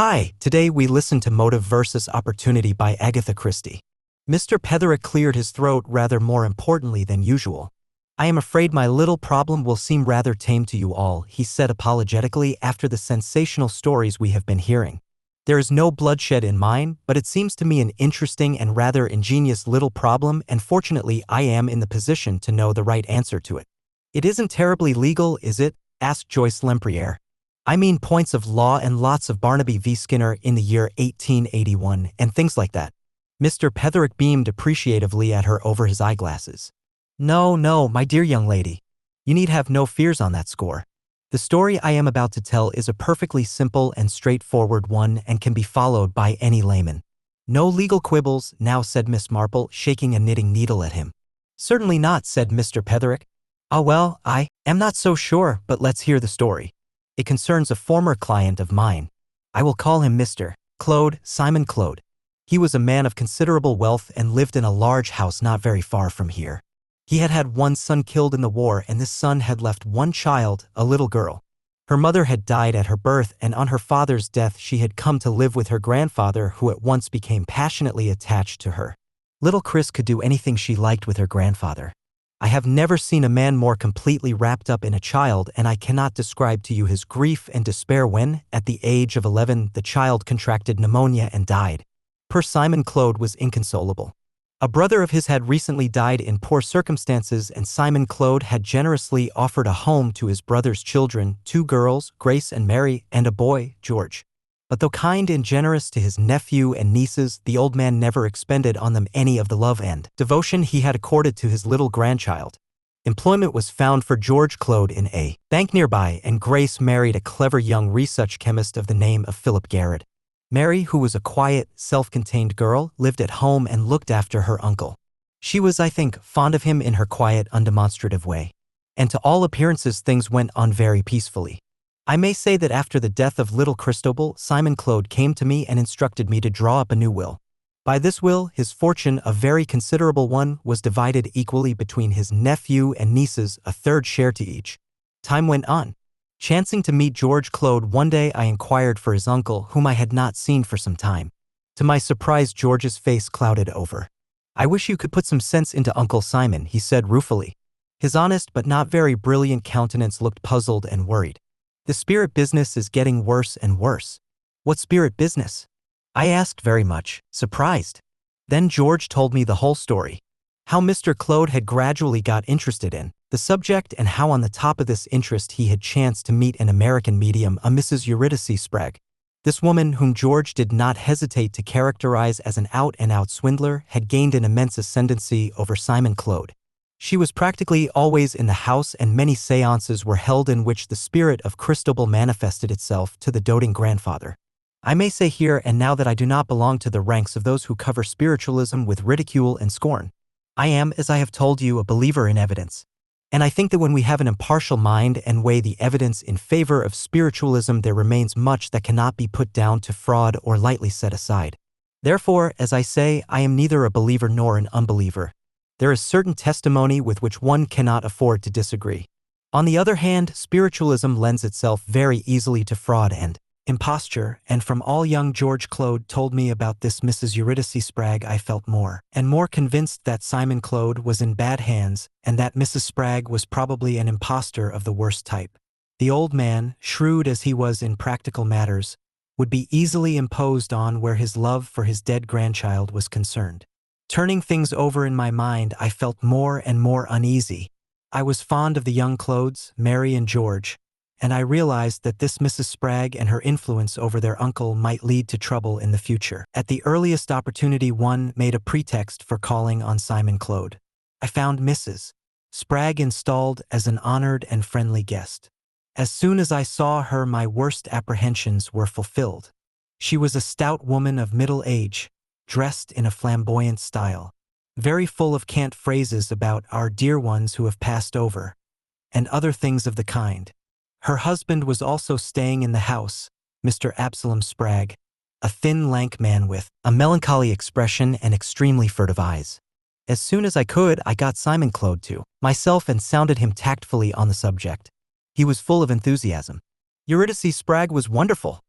Hi, today we listen to Motive versus Opportunity by Agatha Christie. Mr. Petherick cleared his throat rather more importantly than usual. I am afraid my little problem will seem rather tame to you all, he said apologetically after the sensational stories we have been hearing. There is no bloodshed in mine, but it seems to me an interesting and rather ingenious little problem, and fortunately I am in the position to know the right answer to it. It isn't terribly legal, is it? Asked Joyce Lempriere. I mean points of law and lots of Barnaby v. Skinner in the year 1881 and things like that. Mr. Petherick beamed appreciatively at her over his eyeglasses. No, my dear young lady. You need have no fears on that score. The story I am about to tell is a perfectly simple and straightforward one and can be followed by any layman. No legal quibbles, now, said Miss Marple, shaking a knitting needle at him. Certainly not, said Mr. Petherick. Ah, well, I am not so sure, but let's hear the story. It concerns a former client of mine. I will call him Mr. Claude, Simon Claude. He was a man of considerable wealth and lived in a large house not very far from here. He had had one son killed in the war, and this son had left one child, a little girl. Her mother had died at her birth, and on her father's death she had come to live with her grandfather, who at once became passionately attached to her. Little Chris could do anything she liked with her grandfather. I have never seen a man more completely wrapped up in a child, and I cannot describe to you his grief and despair when, at the age of 11, the child contracted pneumonia and died. Poor Simon Claude was inconsolable. A brother of his had recently died in poor circumstances, and Simon Claude had generously offered a home to his brother's children, 2 girls, Grace and Mary, and a boy, George. But though kind and generous to his nephew and nieces, the old man never expended on them any of the love and devotion he had accorded to his little grandchild. Employment was found for George Claude in a bank nearby, and Grace married a clever young research chemist of the name of Philip Garrett. Mary, who was a quiet, self-contained girl, lived at home and looked after her uncle. She was, I think, fond of him in her quiet, undemonstrative way. And to all appearances things went on very peacefully. I may say that after the death of little Christobal, Simon Claude came to me and instructed me to draw up a new will. By this will, his fortune, a very considerable one, was divided equally between his nephew and nieces, a third share to each. Time went on. Chancing to meet George Claude one day, I inquired for his uncle, whom I had not seen for some time. To my surprise, George's face clouded over. I wish you could put some sense into Uncle Simon, he said ruefully. His honest but not very brilliant countenance looked puzzled and worried. The spirit business is getting worse and worse. What spirit business? I asked, very much surprised. Then George told me the whole story. How Mr. Claude had gradually got interested in the subject, and how on the top of this interest he had chanced to meet an American medium, a Mrs. Eurydice Sprague. This woman, whom George did not hesitate to characterize as an out-and-out swindler, had gained an immense ascendancy over Simon Claude. She was practically always in the house, and many seances were held in which the spirit of Christobal manifested itself to the doting grandfather. I may say here and now that I do not belong to the ranks of those who cover spiritualism with ridicule and scorn. I am, as I have told you, a believer in evidence. And I think that when we have an impartial mind and weigh the evidence in favor of spiritualism, there remains much that cannot be put down to fraud or lightly set aside. Therefore, as I say, I am neither a believer nor an unbeliever. There is certain testimony with which one cannot afford to disagree. On the other hand, spiritualism lends itself very easily to fraud and imposture, and from all young George Claude told me about this Mrs. Eurydice Sprague, I felt more and more convinced that Simon Claude was in bad hands, and that Mrs. Sprague was probably an impostor of the worst type. The old man, shrewd as he was in practical matters, would be easily imposed on where his love for his dead grandchild was concerned. Turning things over in my mind, I felt more and more uneasy. I was fond of the young Claudes, Mary and George, and I realized that this Mrs. Sprague and her influence over their uncle might lead to trouble in the future. At the earliest opportunity, one made a pretext for calling on Simon Claude. I found Mrs. Sprague installed as an honored and friendly guest. As soon as I saw her, my worst apprehensions were fulfilled. She was a stout woman of middle age, dressed in a flamboyant style, very full of cant phrases about our dear ones who have passed over, and other things of the kind. Her husband was also staying in the house, Mr. Absalom Sprague, a thin, lank man with a melancholy expression and extremely furtive eyes. As soon as I could, I got Simon Claude to myself and sounded him tactfully on the subject. He was full of enthusiasm. Eurydice Sprague was wonderful.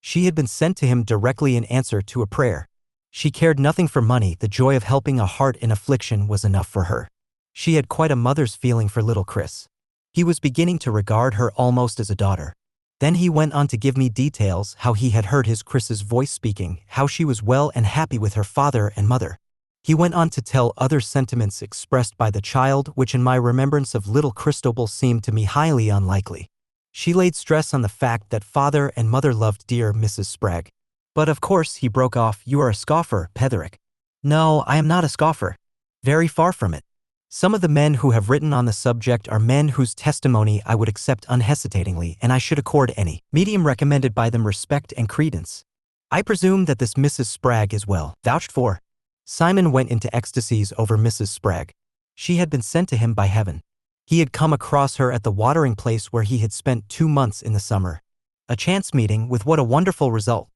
She had been sent to him directly in answer to a prayer. She cared nothing for money. The joy of helping a heart in affliction was enough for her. She had quite a mother's feeling for little Chris. He was beginning to regard her almost as a daughter. Then he went on to give me details how he had heard his Chris's voice speaking, how she was well and happy with her father and mother. He went on to tell other sentiments expressed by the child which in my remembrance of little Christobal seemed to me highly unlikely. She laid stress on the fact that father and mother loved dear Mrs. Spragg. But of course, he broke off, "You are a scoffer, Petherick." "No, I am not a scoffer. Very far from it. Some of the men who have written on the subject are men whose testimony I would accept unhesitatingly, and I should accord any medium recommended by them respect and credence. I presume that this Mrs. Spragg is well vouched for." Simon went into ecstasies over Mrs. Spragg. She had been sent to him by heaven. He had come across her at the watering place where he had spent 2 months in the summer. A chance meeting with what a wonderful result.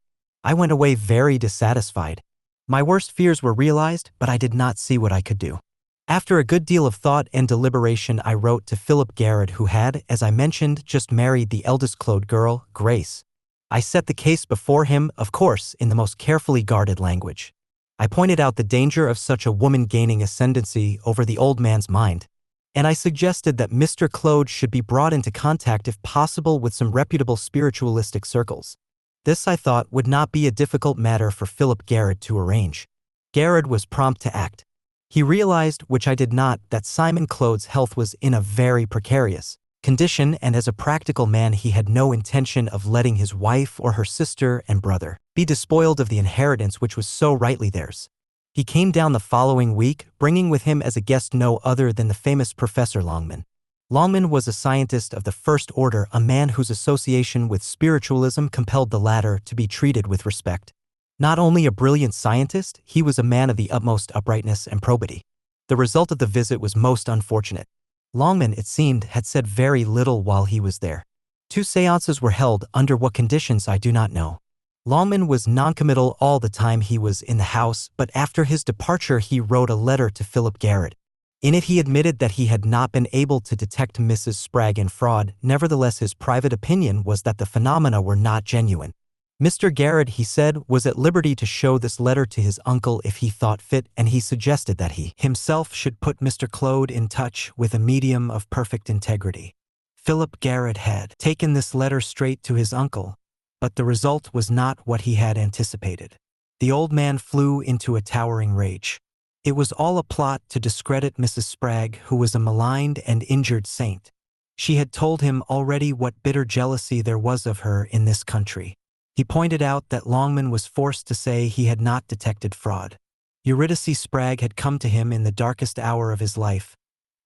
I went away very dissatisfied. My worst fears were realized, but I did not see what I could do. After a good deal of thought and deliberation, I wrote to Philip Garrett, who had, as I mentioned, just married the eldest Claude girl, Grace. I set the case before him, of course, in the most carefully guarded language. I pointed out the danger of such a woman gaining ascendancy over the old man's mind. And I suggested that Mr. Claude should be brought into contact if possible with some reputable spiritualistic circles. This, I thought, would not be a difficult matter for Philip Garrett to arrange. Garrett was prompt to act. He realized, which I did not, that Simon Claude's health was in a very precarious condition, and as a practical man he had no intention of letting his wife or her sister and brother be despoiled of the inheritance which was so rightly theirs. He came down the following week, bringing with him as a guest no other than the famous Professor Longman. Longman was a scientist of the first order, a man whose association with spiritualism compelled the latter to be treated with respect. Not only a brilliant scientist, he was a man of the utmost uprightness and probity. The result of the visit was most unfortunate. Longman, it seemed, had said very little while he was there. 2 séances were held, under what conditions I do not know. Longman was noncommittal all the time he was in the house, but after his departure he wrote a letter to Philip Garrett. In it he admitted that he had not been able to detect Mrs. Spragg in fraud. Nevertheless, his private opinion was that the phenomena were not genuine. Mr. Garrett, he said, was at liberty to show this letter to his uncle if he thought fit, and he suggested that he himself should put Mr. Claude in touch with a medium of perfect integrity. Philip Garrett had taken this letter straight to his uncle, but the result was not what he had anticipated. The old man flew into a towering rage. It was all a plot to discredit Mrs. Spragg, who was a maligned and injured saint. She had told him already what bitter jealousy there was of her in this country. He pointed out that Longman was forced to say he had not detected fraud. Eurydice Spragg had come to him in the darkest hour of his life,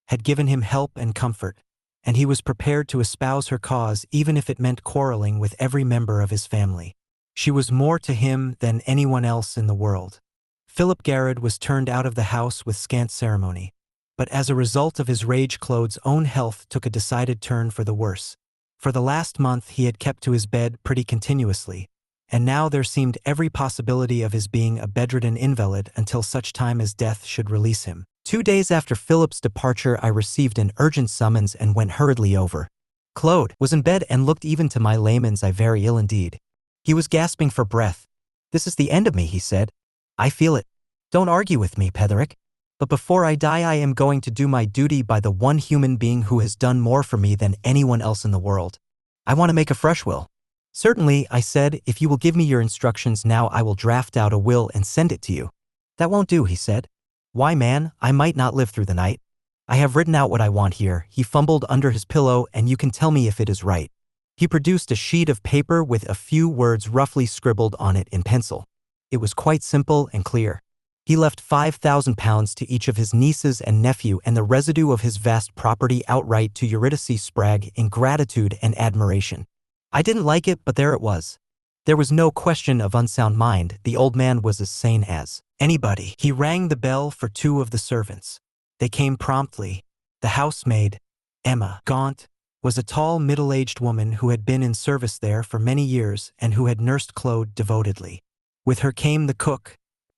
had given him help and comfort, and he was prepared to espouse her cause even if it meant quarreling with every member of his family. She was more to him than anyone else in the world. Philip Garrett was turned out of the house with scant ceremony, but as a result of his rage Claude's own health took a decided turn for the worse. For the last month he had kept to his bed pretty continuously, and now there seemed every possibility of his being a bedridden invalid until such time as death should release him. 2 days after Philip's departure I received an urgent summons and went hurriedly over. Claude was in bed and looked even to my layman's eye very ill indeed. He was gasping for breath. "This is the end of me," he said. "I feel it. Don't argue with me, Petherick. But before I die I am going to do my duty by the one human being who has done more for me than anyone else in the world. I want to make a fresh will." "Certainly," I said, "if you will give me your instructions now I will draft out a will and send it to you." "That won't do," he said. "Why, man, I might not live through the night. I have written out what I want here." He fumbled under his pillow, "and you can tell me if it is right." He produced a sheet of paper with a few words roughly scribbled on it in pencil. It was quite simple and clear. He left £5,000 to each of his nieces and nephew and the residue of his vast property outright to Eurydice Spragg in gratitude and admiration. I didn't like it, but there it was. There was no question of unsound mind. The old man was as sane as anybody. He rang the bell for 2 of the servants. They came promptly. The housemaid, Emma Gaunt, was a tall, middle-aged woman who had been in service there for many years and who had nursed Claude devotedly. With her came the cook,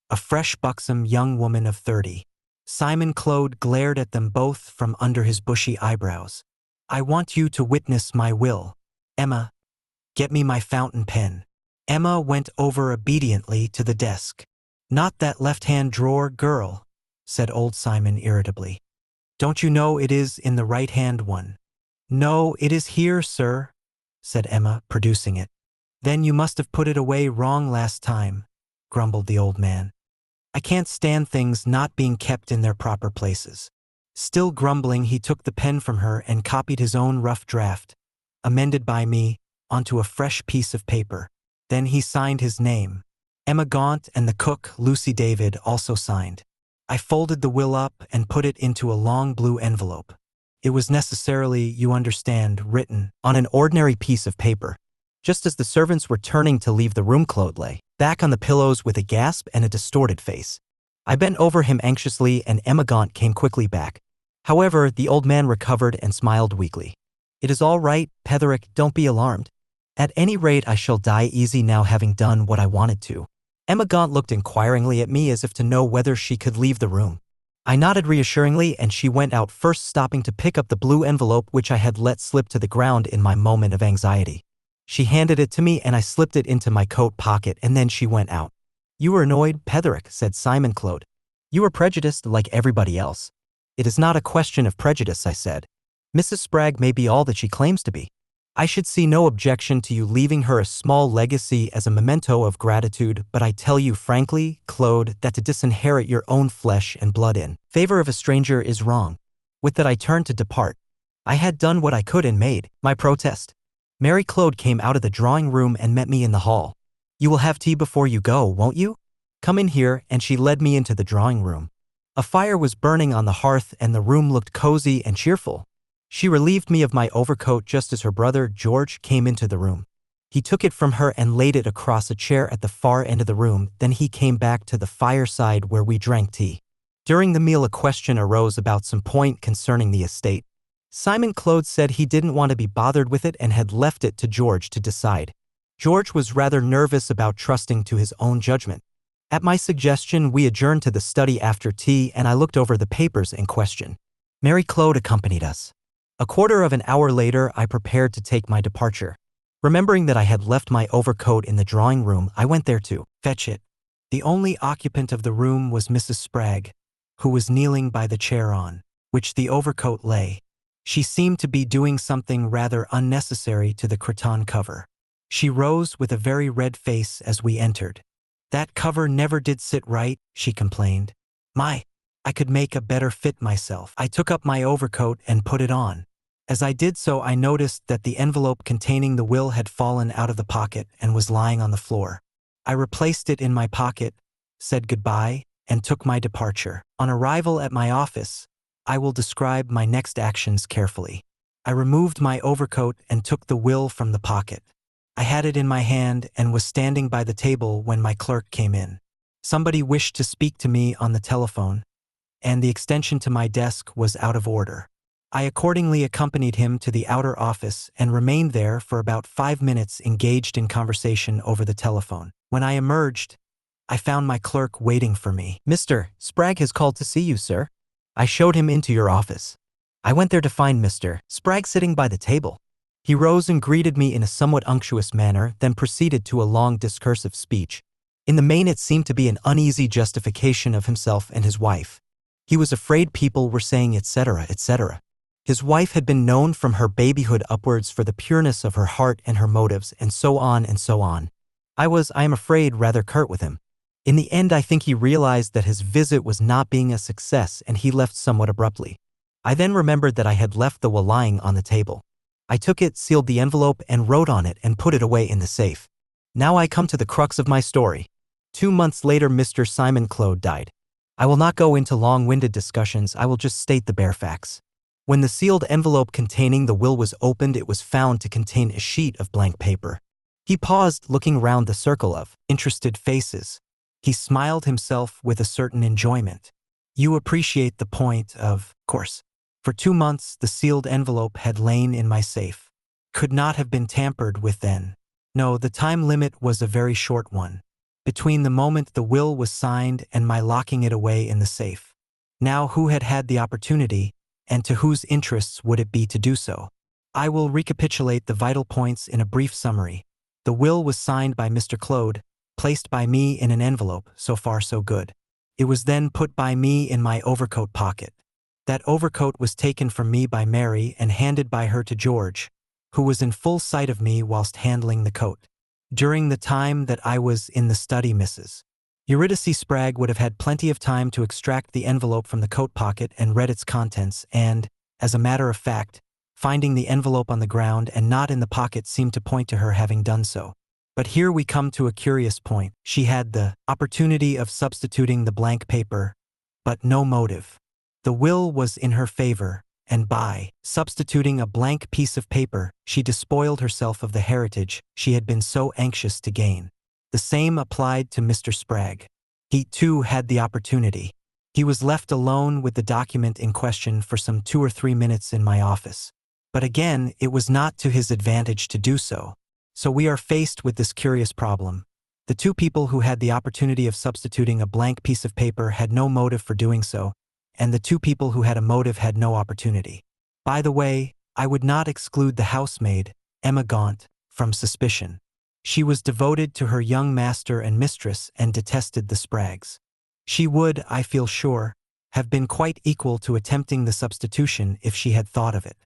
a fresh, buxom young woman of 30. Simon Claude glared at them both from under his bushy eyebrows. "I want you to witness my will. Emma, get me my fountain pen." Emma went over obediently to the desk. "Not that left-hand drawer, girl," said old Simon irritably. "Don't you know it is in the right-hand one?" "No, it is here, sir," said Emma, producing it. "Then you must have put it away wrong last time," grumbled the old man. "I can't stand things not being kept in their proper places." Still grumbling, he took the pen from her and copied his own rough draft, amended by me, onto a fresh piece of paper. Then he signed his name. Emma Gaunt and the cook, Lucy David, also signed. I folded the will up and put it into a long blue envelope. It was necessarily, you understand, written on an ordinary piece of paper. Just as the servants were turning to leave the room, Claude lay back on the pillows with a gasp and a distorted face. I bent over him anxiously and Emma Gaunt came quickly back. However, the old man recovered and smiled weakly. "It is all right, Petherick, don't be alarmed. At any rate, I shall die easy now, having done what I wanted to." Emma Gaunt looked inquiringly at me as if to know whether she could leave the room. I nodded reassuringly and she went out, first stopping to pick up the blue envelope which I had let slip to the ground in my moment of anxiety. She handed it to me and I slipped it into my coat pocket and then she went out. "You are annoyed, Petherick," said Simon Claude. "You are prejudiced like everybody else." "It is not a question of prejudice," I said. "Mrs. Spragg may be all that she claims to be. I should see no objection to you leaving her a small legacy as a memento of gratitude, but I tell you frankly, Claude, that to disinherit your own flesh and blood in favor of a stranger is wrong." With that I turned to depart. I had done what I could and made my protest. Mary Claude came out of the drawing room and met me in the hall. "You will have tea before you go, won't you? Come in here," and she led me into the drawing room. A fire was burning on the hearth and the room looked cozy and cheerful. She relieved me of my overcoat just as her brother, George, came into the room. He took it from her and laid it across a chair at the far end of the room, then he came back to the fireside where we drank tea. During the meal a question arose about some point concerning the estate. Simon Claude said he didn't want to be bothered with it and had left it to George to decide. George was rather nervous about trusting to his own judgment. At my suggestion, we adjourned to the study after tea and I looked over the papers in question. Mary Claude accompanied us. A quarter of an hour later, I prepared to take my departure. Remembering that I had left my overcoat in the drawing room, I went there to fetch it. The only occupant of the room was Mrs. Spragg, who was kneeling by the chair on which the overcoat lay. She seemed to be doing something rather unnecessary to the cretonne cover. She rose with a very red face as we entered. "That cover never did sit right," she complained. I could make a better fit myself." I took up my overcoat and put it on. As I did so, I noticed that the envelope containing the will had fallen out of the pocket and was lying on the floor. I replaced it in my pocket, said goodbye, and took my departure. On arrival at my office, I will describe my next actions carefully. I removed my overcoat and took the will from the pocket. I had it in my hand and was standing by the table when my clerk came in. Somebody wished to speak to me on the telephone, and the extension to my desk was out of order. I accordingly accompanied him to the outer office and remained there for about 5 minutes engaged in conversation over the telephone. When I emerged, I found my clerk waiting for me. "Mr. Spragg has called to see you, sir." I showed him into your office. I went there to find Mr. Spragg sitting by the table. He rose and greeted me in a somewhat unctuous manner, then proceeded to a long discursive speech. In the main it seemed to be an uneasy justification of himself and his wife. He was afraid people were saying etc., etc. His wife had been known from her babyhood upwards for the pureness of her heart and her motives, and so on and so on. I am afraid, rather curt with him. In the end, I think he realized that his visit was not being a success and he left somewhat abruptly. I then remembered that I had left the will lying on the table. I took it, sealed the envelope, and wrote on it and put it away in the safe. Now I come to the crux of my story. 2 months later, Mr. Simon Claude died. I will not go into long-winded discussions, I will just state the bare facts. When the sealed envelope containing the will was opened, it was found to contain a sheet of blank paper. He paused, looking round the circle of interested faces. He smiled himself with a certain enjoyment. "You appreciate the point, of course. For 2 months, the sealed envelope had lain in my safe. Could not have been tampered with then. No, the time limit was a very short one, between the moment the will was signed and my locking it away in the safe. Now who had had the opportunity, and to whose interests would it be to do so? I will recapitulate the vital points in a brief summary. The will was signed by Mr. Claude, placed by me in an envelope, so far so good. It was then put by me in my overcoat pocket. That overcoat was taken from me by Mary and handed by her to George, who was in full sight of me whilst handling the coat. During the time that I was in the study, Mrs. Eurydice Spragg would have had plenty of time to extract the envelope from the coat pocket and read its contents and, as a matter of fact, finding the envelope on the ground and not in the pocket seemed to point to her having done so. But here we come to a curious point. She had the opportunity of substituting the blank paper, but no motive. The will was in her favor, and by substituting a blank piece of paper, she despoiled herself of the heritage she had been so anxious to gain. The same applied to Mr. Spragg. He, too, had the opportunity. He was left alone with the document in question for some 2 or 3 minutes in my office. But again, it was not to his advantage to do so. So we are faced with this curious problem. The two people who had the opportunity of substituting a blank piece of paper had no motive for doing so, and the two people who had a motive had no opportunity. By the way, I would not exclude the housemaid, Emma Gaunt, from suspicion. She was devoted to her young master and mistress and detested the Spraggs. She would, I feel sure, have been quite equal to attempting the substitution if she had thought of it.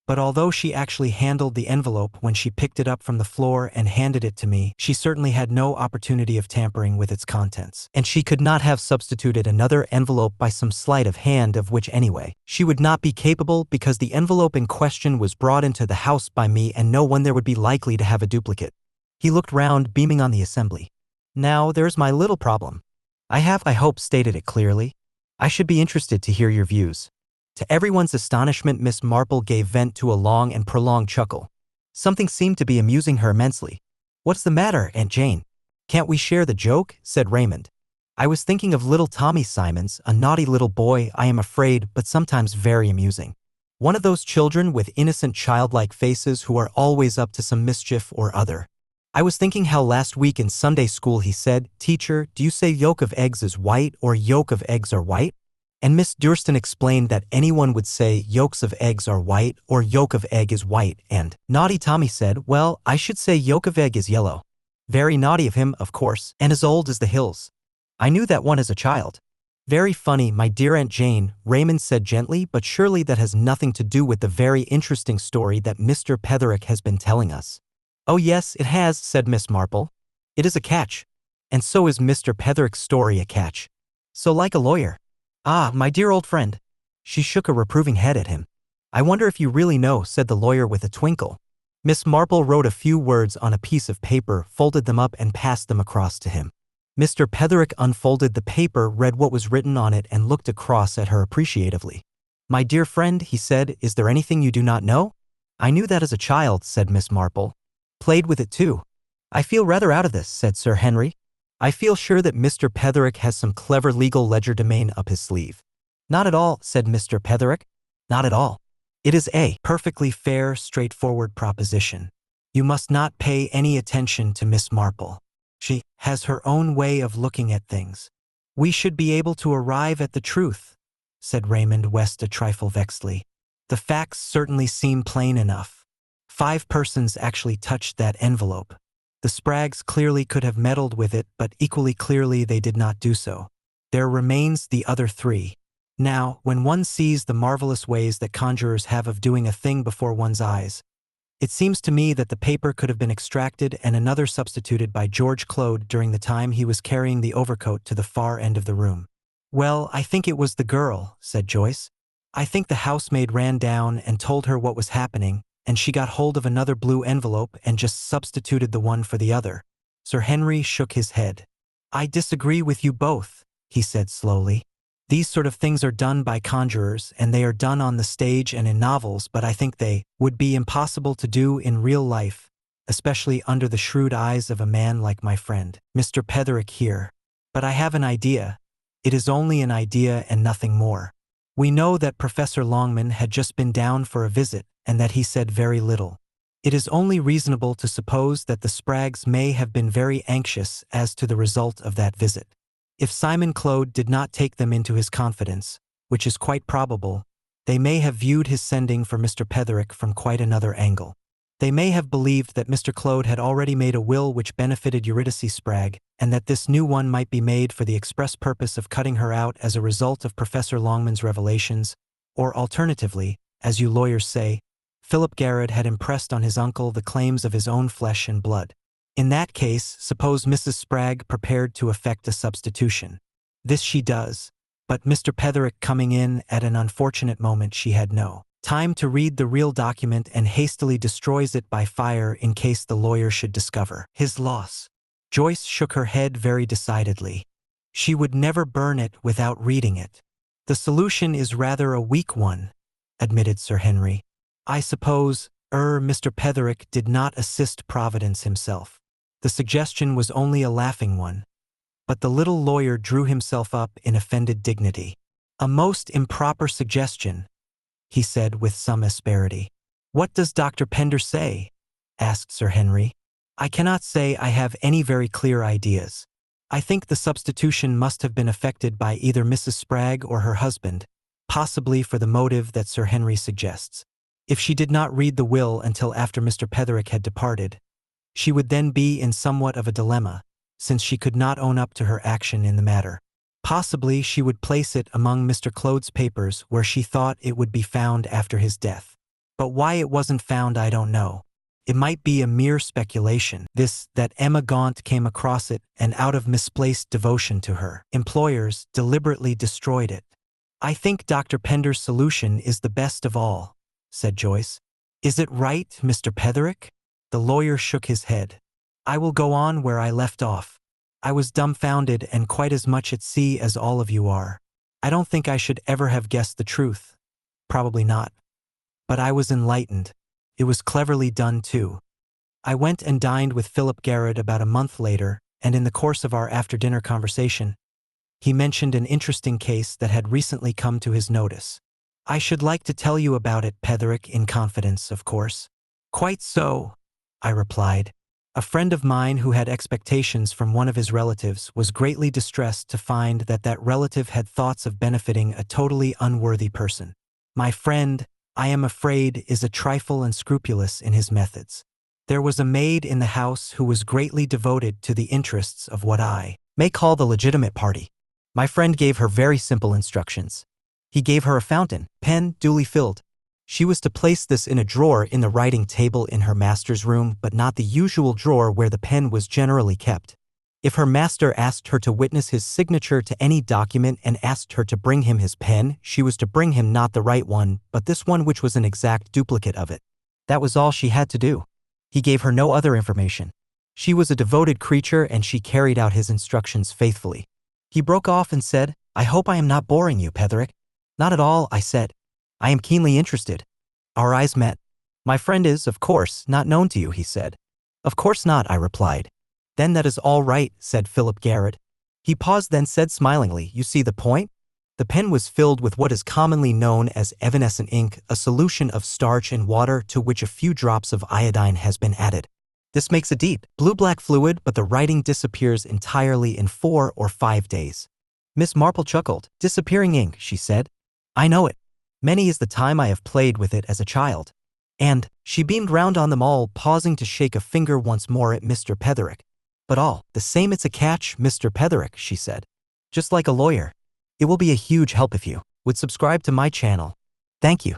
But although she actually handled the envelope when she picked it up from the floor and handed it to me, she certainly had no opportunity of tampering with its contents. And she could not have substituted another envelope by some sleight of hand, of which anyway she would not be capable, because the envelope in question was brought into the house by me and no one there would be likely to have a duplicate. He looked round, beaming on the assembly. Now there's my little problem. I have, I hope, stated it clearly. I should be interested to hear your views. To everyone's astonishment, Miss Marple gave vent to a long and prolonged chuckle. Something seemed to be amusing her immensely. "What's the matter, Aunt Jane? Can't we share the joke?" said Raymond. "I was thinking of little Tommy Simons, a naughty little boy, I am afraid, but sometimes very amusing. One of those children with innocent childlike faces who are always up to some mischief or other. I was thinking how last week in Sunday school he said, 'Teacher, do you say yolk of eggs is white or yolk of eggs are white?' And Miss Durston explained that anyone would say yolks of eggs are white or yolk of egg is white, and naughty Tommy said, 'Well, I should say yolk of egg is yellow.' Very naughty of him, of course, and as old as the hills. I knew that one as a child." "Very funny, my dear Aunt Jane," Raymond said gently, "but surely that has nothing to do with the very interesting story that Mr. Petherick has been telling us." "Oh yes, it has," said Miss Marple. "It is a catch. And so is Mr. Petherick's story a catch. So like a lawyer." "Ah, my dear old friend." She shook a reproving head at him. "I wonder if you really know," said the lawyer with a twinkle. Miss Marple wrote a few words on a piece of paper, folded them up and passed them across to him. Mr. Petherick unfolded the paper, read what was written on it, and looked across at her appreciatively. "My dear friend," he said, "is there anything you do not know?" "I knew that as a child," said Miss Marple. "Played with it too." "I feel rather out of this," said Sir Henry. "I feel sure that Mr. Petherick has some clever legal legerdemain up his sleeve." "Not at all," said Mr. Petherick. "Not at all. It is a perfectly fair, straightforward proposition. You must not pay any attention to Miss Marple. She has her own way of looking at things. We should be able to arrive at the truth," said Raymond West a trifle vexedly. "The facts certainly seem plain enough. 5 persons actually touched that envelope. The Spraggs clearly could have meddled with it, but equally clearly they did not do so. There remains the other 3. Now, when one sees the marvelous ways that conjurers have of doing a thing before one's eyes, it seems to me that the paper could have been extracted and another substituted by George Claude during the time he was carrying the overcoat to the far end of the room." "Well, I think it was the girl," said Joyce. "I think the housemaid ran down and told her what was happening, and she got hold of another blue envelope and just substituted the one for the other." Sir Henry shook his head. "I disagree with you both," he said slowly. "These sort of things are done by conjurers, and they are done on the stage and in novels, but I think they would be impossible to do in real life, especially under the shrewd eyes of a man like my friend, Mr. Petherick here. But I have an idea. It is only an idea and nothing more. We know that Professor Longman had just been down for a visit, and that he said very little. It is only reasonable to suppose that the Spraggs may have been very anxious as to the result of that visit. If Simon Claude did not take them into his confidence, which is quite probable, they may have viewed his sending for Mr. Petherick from quite another angle. They may have believed that Mr. Claude had already made a will which benefited Eurydice Spragg, and that this new one might be made for the express purpose of cutting her out as a result of Professor Longman's revelations, or alternatively, as you lawyers say, Philip Garrett had impressed on his uncle the claims of his own flesh and blood. In that case, suppose Mrs. Spragg prepared to effect a substitution. This she does, but Mr. Petherick coming in at an unfortunate moment, she had no time to read the real document and hastily destroys it by fire in case the lawyer should discover his loss. Joyce shook her head very decidedly. She would never burn it without reading it. The solution is rather a weak one, admitted Sir Henry. I suppose, Mr. Petherick did not assist Providence himself. The suggestion was only a laughing one. But the little lawyer drew himself up in offended dignity. A most improper suggestion, he said with some asperity. What does Dr. Pender say? Asked Sir Henry. I cannot say I have any very clear ideas. I think the substitution must have been effected by either Mrs. Spragg or her husband, possibly for the motive that Sir Henry suggests. If she did not read the will until after Mr. Petherick had departed, she would then be in somewhat of a dilemma, since she could not own up to her action in the matter. Possibly she would place it among Mr. Claude's papers where she thought it would be found after his death. But why it wasn't found I don't know. It might be a mere speculation, that Emma Gaunt came across it and out of misplaced devotion to her employers deliberately destroyed it. I think Dr. Pender's solution is the best of all, said Joyce. Is it right, Mr. Petherick? The lawyer shook his head. I will go on where I left off. I was dumbfounded and quite as much at sea as all of you are. I don't think I should ever have guessed the truth. Probably not. But I was enlightened. It was cleverly done, too. I went and dined with Philip Garrett about a month later, and in the course of our after-dinner conversation, he mentioned an interesting case that had recently come to his notice. I should like to tell you about it, Petherick, in confidence, of course. Quite so, I replied. A friend of mine who had expectations from one of his relatives was greatly distressed to find that that relative had thoughts of benefiting a totally unworthy person. My friend, I am afraid, is a trifle unscrupulous in his methods. There was a maid in the house who was greatly devoted to the interests of what I may call the legitimate party. My friend gave her very simple instructions. He gave her a fountain pen duly filled. She was to place this in a drawer in the writing table in her master's room, but not the usual drawer where the pen was generally kept. If her master asked her to witness his signature to any document and asked her to bring him his pen, she was to bring him not the right one, but this one which was an exact duplicate of it. That was all she had to do. He gave her no other information. She was a devoted creature and she carried out his instructions faithfully. He broke off and said, I hope I am not boring you, Petherick. Not at all, I said. I am keenly interested. Our eyes met. My friend is, of course, not known to you, he said. Of course not, I replied. Then that is all right, said Philip Garrett. He paused, then said smilingly, you see the point? The pen was filled with what is commonly known as evanescent ink, a solution of starch and water to which a few drops of iodine has been added. This makes a deep, blue-black fluid, but the writing disappears entirely in 4 or 5 days. Miss Marple chuckled. Disappearing ink, she said. I know it. Many is the time I have played with it as a child. And, she beamed round on them all, pausing to shake a finger once more at Mr. Petherick. But all the same it's a catch, Mr. Petherick, she said. Just like a lawyer. It will be a huge help if you would subscribe to my channel. Thank you.